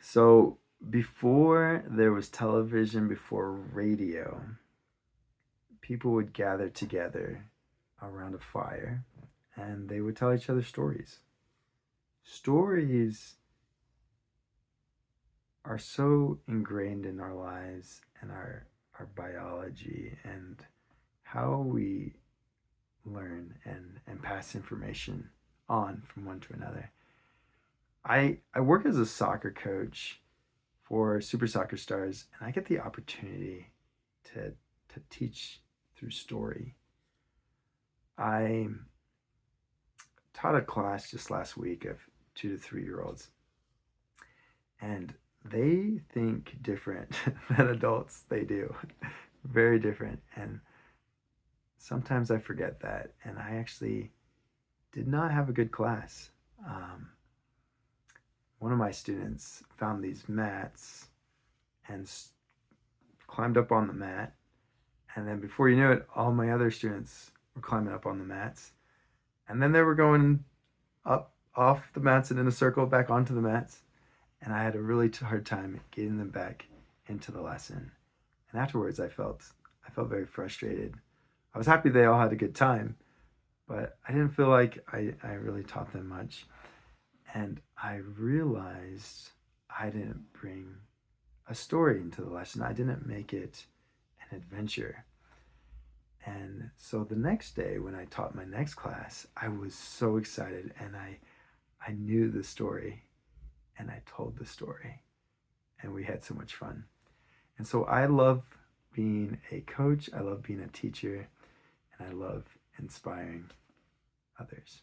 So before there was television, before radio, people would gather together around a fire and they would tell each other stories. Stories are so ingrained in our lives and our biology and how we learn and pass information on from one to another. I work as a soccer coach for Super Soccer Stars, and I get the opportunity to to teach through story. I taught a class just last week of 2 to 3 year olds, and they think different than adults. They do, very different. And sometimes I forget that, and I actually did not have a good class. Um, One of my students found these mats and climbed up on the mat. And then before you knew it, all my other students were climbing up on the mats. And then they were going up off the mats and in a circle back onto the mats. And I had a really hard time getting them back into the lesson. And afterwards, I felt very frustrated. I was happy they all had a good time, but I didn't feel like I really taught them much. And I realized I didn't bring a story into the lesson. I didn't make it an adventure. And so the next day when I taught my next class, I was so excited and I knew the story and I told the story and we had so much fun. And so I love being a coach, I love being a teacher, and I love inspiring others.